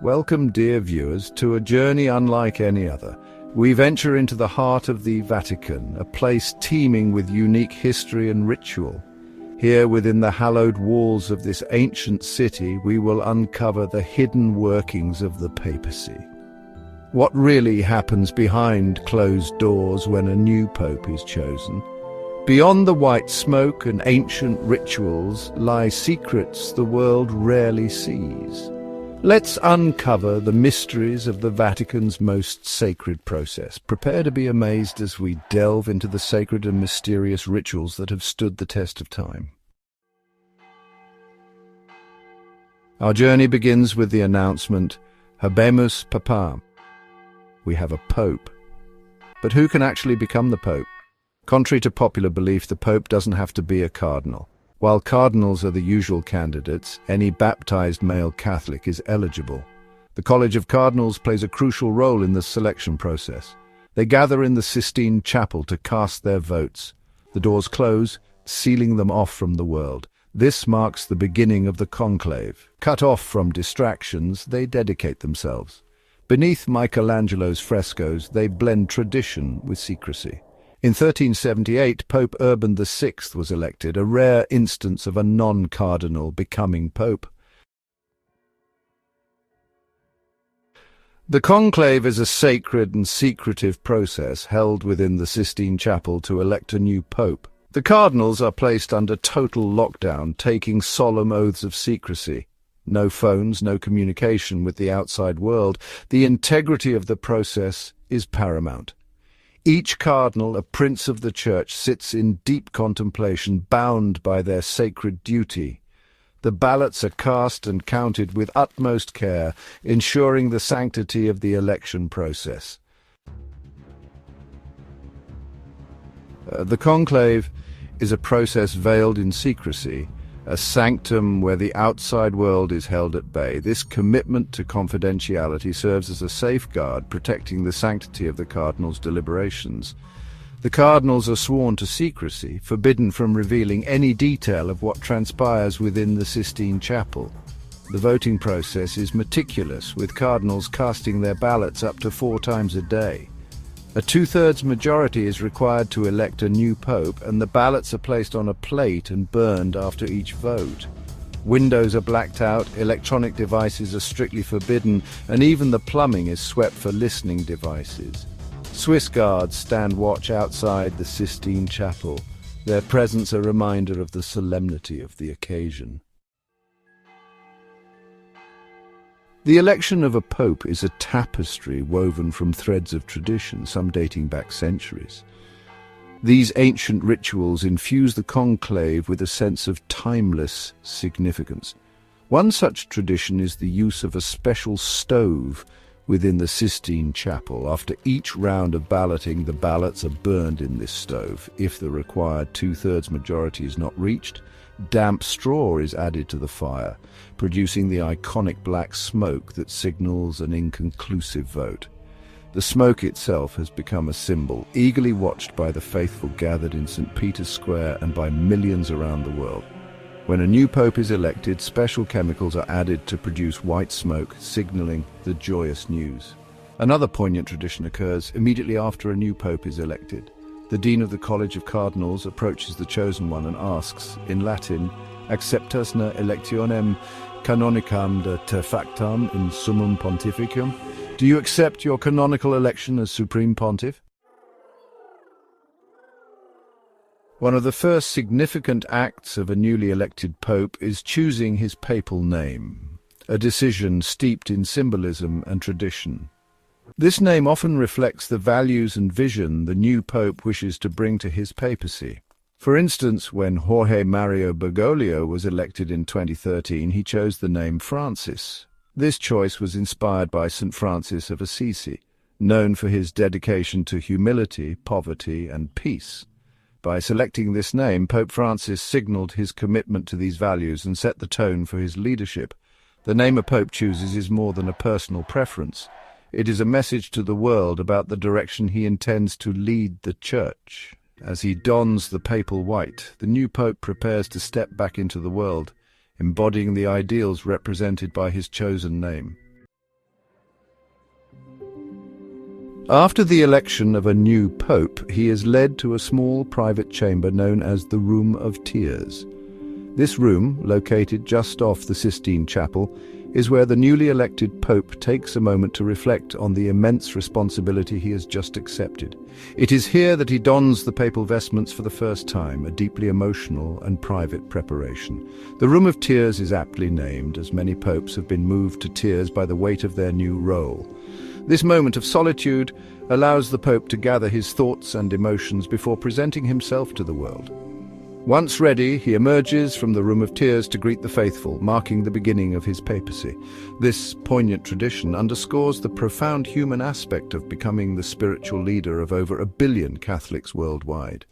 Welcome, dear viewers, to a journey unlike any other. We venture into the heart of the Vatican, a place teeming with unique history and ritual. Here, within the hallowed walls of this ancient city, we will uncover the hidden workings of the Papacy. What really happens behind closed doors when a new pope is chosen? Beyond the white smoke and ancient rituals lie secrets the world rarely sees. Let's uncover the mysteries of the Vatican's most sacred process. Prepare to be amazed as we delve into the sacred and mysterious rituals that have stood the test of time. Our journey begins with the announcement, Habemus Papam. We have a pope. But who can actually become the pope? Contrary to popular belief, the pope doesn't have to be a cardinal. While cardinals are the usual candidates, any baptized male Catholic is eligible. The College of Cardinals plays a crucial role in the selection process. They gather in the Sistine Chapel to cast their votes. The doors close, sealing them off from the world. This marks the beginning of the Conclave. Cut off from distractions, they dedicate themselves. Beneath Michelangelo's frescoes, they blend tradition with secrecy. In 1378, Pope Urban VI was elected, a rare instance of a non-cardinal becoming pope. The conclave is a sacred and secretive process held within the Sistine Chapel to elect a new pope. The cardinals are placed under total lockdown, taking solemn oaths of secrecy. No phones, no communication with the outside world. The integrity of the process is paramount. Each cardinal, a prince of the church, sits in deep contemplation, bound by their sacred duty. The ballots are cast and counted with utmost care, ensuring the sanctity of the election process. The conclave is a process veiled in secrecy, a sanctum where the outside world is held at bay. This commitment to confidentiality serves as a safeguard, protecting the sanctity of the cardinals' deliberations. The cardinals are sworn to secrecy, forbidden from revealing any detail of what transpires within the Sistine Chapel. The voting process is meticulous, with cardinals casting their ballots up to 4 times a day. A 2/3 majority is required to elect a new pope, and the ballots are placed on a plate and burned after each vote. Windows are blacked out, electronic devices are strictly forbidden, and even the plumbing is swept for listening devices. Swiss guards stand watch outside the Sistine Chapel, their presence a reminder of the solemnity of the occasion. The election of a pope is a tapestry woven from threads of tradition, some dating back centuries. These ancient rituals infuse the conclave with a sense of timeless significance. One such tradition is the use of a special stove within the Sistine Chapel. After each round of balloting, the ballots are burned in this stove. If the required 2/3 majority is not reached, damp straw is added to the fire, producing the iconic black smoke that signals an inconclusive vote. The smoke itself has become a symbol, eagerly watched by the faithful gathered in St. Peter's Square and by millions around the world. When a new pope is elected, special chemicals are added to produce white smoke, signaling the joyous news. Another poignant tradition occurs immediately after a new pope is elected. The dean of the College of Cardinals approaches the chosen one and asks, in Latin, "Acceptas ne electionem canonicam de te factam in summum pontificum?" Do you accept your canonical election as Supreme Pontiff? One of the first significant acts of a newly elected pope is choosing his papal name, a decision steeped in symbolism and tradition. This name often reflects the values and vision the new pope wishes to bring to his papacy. For instance, when Jorge Mario Bergoglio was elected in 2013, he chose the name Francis. This choice was inspired by St. Francis of Assisi, known for his dedication to humility, poverty, and peace. By selecting this name, Pope Francis signaled his commitment to these values and set the tone for his leadership. The name a pope chooses is more than a personal preference. It is a message to the world about the direction he intends to lead the Church. As he dons the papal white, the new pope prepares to step back into the world, embodying the ideals represented by his chosen name. After the election of a new pope, he is led to a small private chamber known as the Room of Tears. This room, located just off the Sistine Chapel, is where the newly elected pope takes a moment to reflect on the immense responsibility he has just accepted. It is here that he dons the papal vestments for the first time, a deeply emotional and private preparation. The Room of Tears is aptly named, as many popes have been moved to tears by the weight of their new role. This moment of solitude allows the Pope to gather his thoughts and emotions before presenting himself to the world. Once ready, he emerges from the Room of Tears to greet the faithful, marking the beginning of his papacy. This poignant tradition underscores the profound human aspect of becoming the spiritual leader of over 1 billion Catholics worldwide.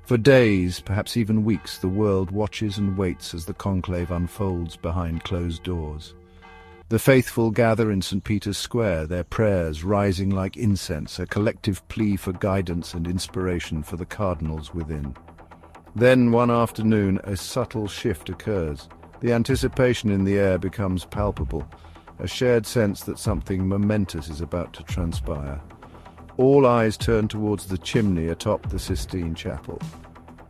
For days, perhaps even weeks, the world watches and waits as the conclave unfolds behind closed doors. The faithful gather in St. Peter's Square, their prayers rising like incense, a collective plea for guidance and inspiration for the cardinals within. Then, one afternoon, a subtle shift occurs. The anticipation in the air becomes palpable, a shared sense that something momentous is about to transpire. All eyes turn towards the chimney atop the Sistine Chapel.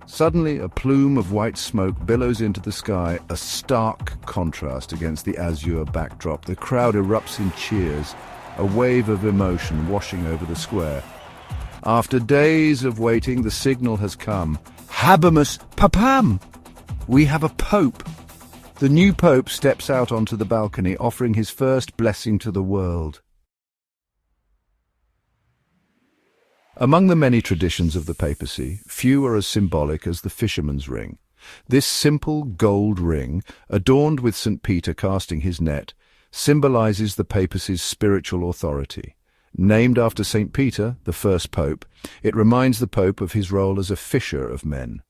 Suddenly, a plume of white smoke billows into the sky, a stark contrast against the azure backdrop. The crowd erupts in cheers, a wave of emotion washing over the square. After days of waiting, the signal has come. Habemus Papam! We have a pope! The new pope steps out onto the balcony, offering his first blessing to the world. Among the many traditions of the papacy, few are as symbolic as the fisherman's ring. This simple gold ring, adorned with St. Peter casting his net, symbolizes the papacy's spiritual authority. Named after St. Peter, the first pope, it reminds the pope of his role as a fisher of men.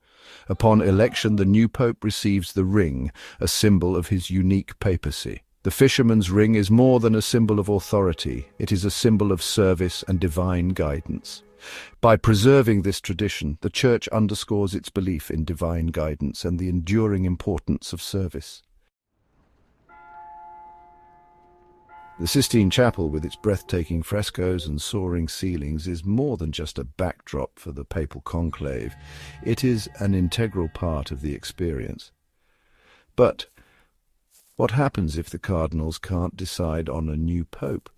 Upon election, the new pope receives the ring, a symbol of his unique papacy. The fisherman's ring is more than a symbol of authority. It is a symbol of service and divine guidance. By preserving this tradition, the Church underscores its belief in divine guidance and the enduring importance of service. The Sistine Chapel, with its breathtaking frescoes and soaring ceilings, is more than just a backdrop for the papal conclave. It is an integral part of the experience. But what happens if the cardinals can't decide on a new pope?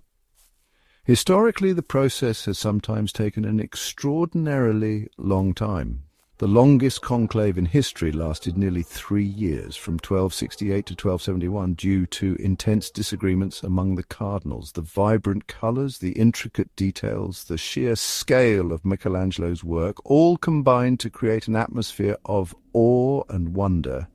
Historically, the process has sometimes taken an extraordinarily long time. The longest conclave in history lasted nearly 3 years, from 1268 to 1271, due to intense disagreements among the cardinals. The vibrant colours, the intricate details, the sheer scale of Michelangelo's work all combined to create an atmosphere of awe and wonder.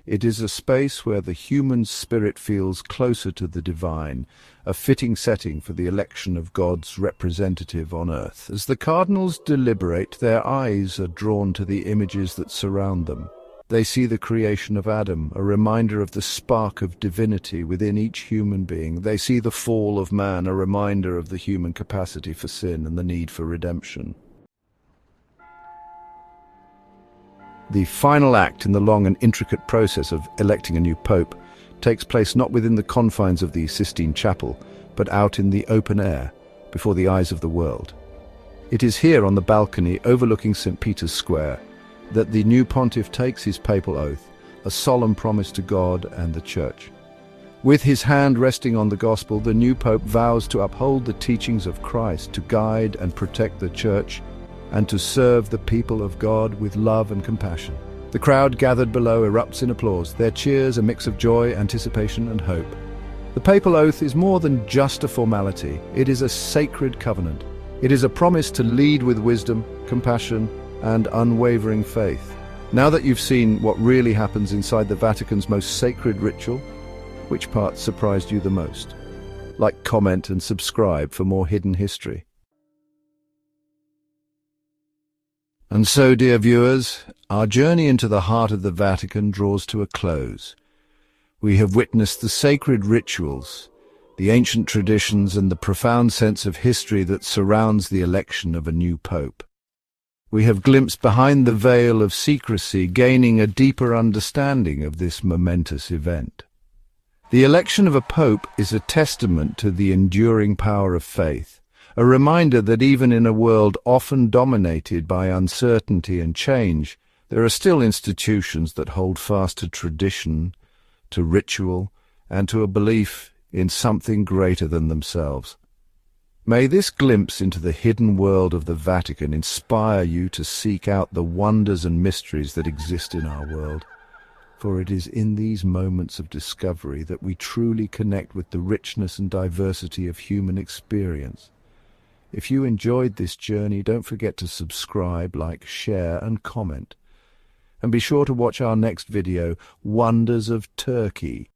It is a space where the human spirit feels closer to the divine, a fitting setting for the election of God's representative on earth. As the cardinals deliberate, their eyes are drawn to the images that surround them. They see the creation of Adam, a reminder of the spark of divinity within each human being. They see the fall of man, a reminder of the human capacity for sin and the need for redemption. The final act in the long and intricate process of electing a new pope takes place not within the confines of the Sistine Chapel, but out in the open air, before the eyes of the world. It is here on the balcony overlooking St. Peter's Square that the new pontiff takes his papal oath, a solemn promise to God and the Church. With his hand resting on the gospel, the new pope vows to uphold the teachings of Christ, to guide and protect the Church, and to serve the people of God with love and compassion. The crowd gathered below erupts in applause, their cheers a mix of joy, anticipation, and hope. The papal oath is more than just a formality. It is a sacred covenant. It is a promise to lead with wisdom, compassion, and unwavering faith. Now that you've seen what really happens inside the Vatican's most sacred ritual, which part surprised you the most? Like, comment, and subscribe for more hidden history. And so, dear viewers, our journey into the heart of the Vatican draws to a close. We have witnessed the sacred rituals, the ancient traditions, and the profound sense of history that surrounds the election of a new pope. We have glimpsed behind the veil of secrecy, gaining a deeper understanding of this momentous event. The election of a pope is a testament to the enduring power of faith, a reminder that even in a world often dominated by uncertainty and change, there are still institutions that hold fast to tradition, to ritual, and to a belief in something greater than themselves. May this glimpse into the hidden world of the Vatican inspire you to seek out the wonders and mysteries that exist in our world, for it is in these moments of discovery that we truly connect with the richness and diversity of human experience. If you enjoyed this journey, don't forget to subscribe, like, share, and comment. And be sure to watch our next video, Wonders of Turkey.